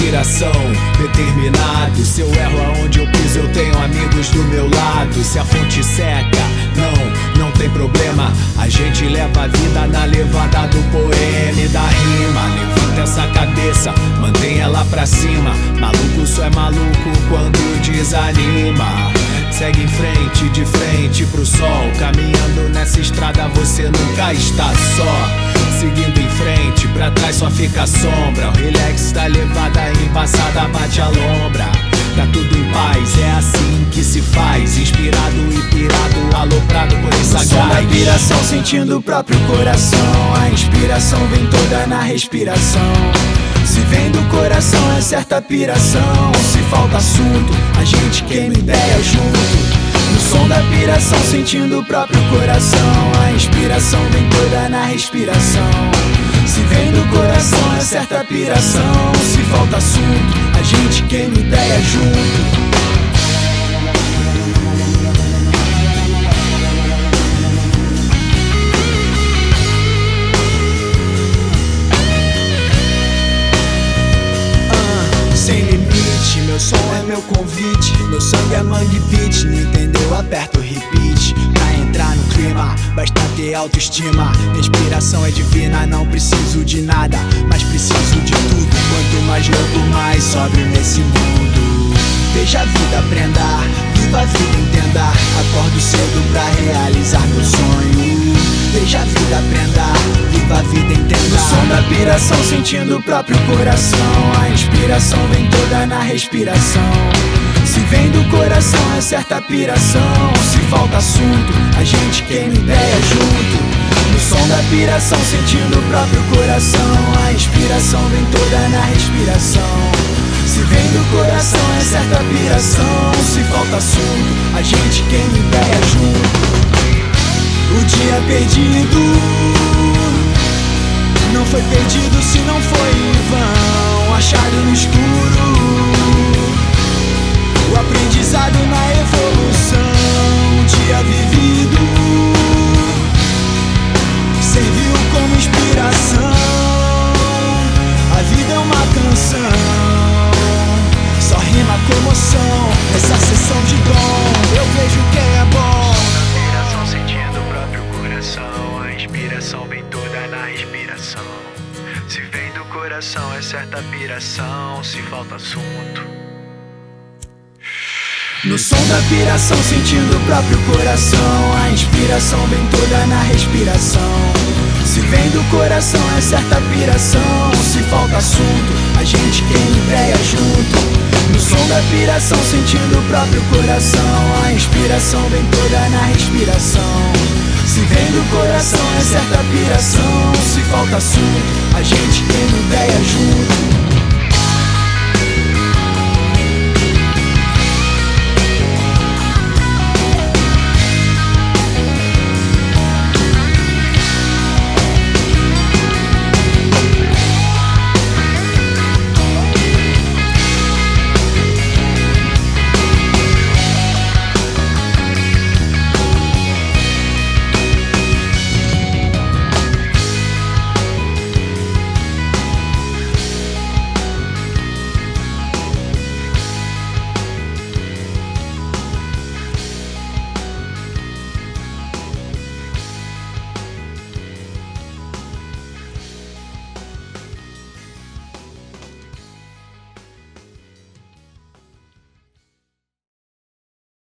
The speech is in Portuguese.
inspiração, determinado. Se eu erro aonde eu piso, eu tenho amigos do meu lado. Se a fonte seca, não tem problema. A gente leva a vida na levada do poema e da rima. Levanta essa cabeça, mantém ela pra cima. Maluco só é maluco quando desanima. Segue em frente, de frente pro sol. Caminhando nessa estrada você nunca está só. Seguindo em frente, pra trás só fica a sombra. O relax da levada embaçada bate a lombra. Tá tudo em paz, é assim que se faz. Inspirado e pirado, aloprado por essa gás. Som da piração, sentindo o próprio coração. A inspiração vem toda na respiração. Se vem do coração é certa piração. Se falta assunto, a gente queima ideia junto. No som da piração, sentindo o próprio coração. A inspiração vem toda na respiração. Se vem do coração é certa piração. Se falta assunto, a gente queima ideia junto. Sem limite, meu som é meu convite. Meu sangue é mangue beat, não entendeu? Aperta o repeat. Pra entrar no clima, basta ter autoestima. Minha inspiração é divina, não preciso de nada, mas preciso de tudo. Quanto mais louco, mais sóbrio nesse mundo. Veja a vida, aprenda, viva a vida, entenda. Acordo cedo pra realizar meu sonho. Veja a vida, aprenda, viva a vida, entenda. No som da piração, sentindo o próprio coração. A inspiração vem toda na respiração. Se vem do coração é certa piração. Se falta assunto, a gente queima ideia junto. No som da piração, sentindo o próprio coração. A inspiração vem toda na respiração. Se vem do coração é certa piração. Se falta assunto, a gente queima ideia junto. O dia perdido não foi perdido se não foi em vão. Achado no escuro, o aprendizado na evolução. O dia vivido serviu como inspiração. A vida é uma canção, só rima comoção. Essa sessão de dom, eu vejo quem é bom. Inspiração, sentindo o próprio coração. A inspiração vem toda na respiração. Se vem do coração é certa piração. Se falta assunto. No som da piração, sentindo o próprio coração. A inspiração vem toda na respiração. Se vem do coração é certa piração. Se falta assunto, a gente queima ideia junto. No som da piração, sentindo o próprio coração. A inspiração vem toda na respiração. Se vem do coração é certa piração. Se falta assunto, a gente queima ideia junto.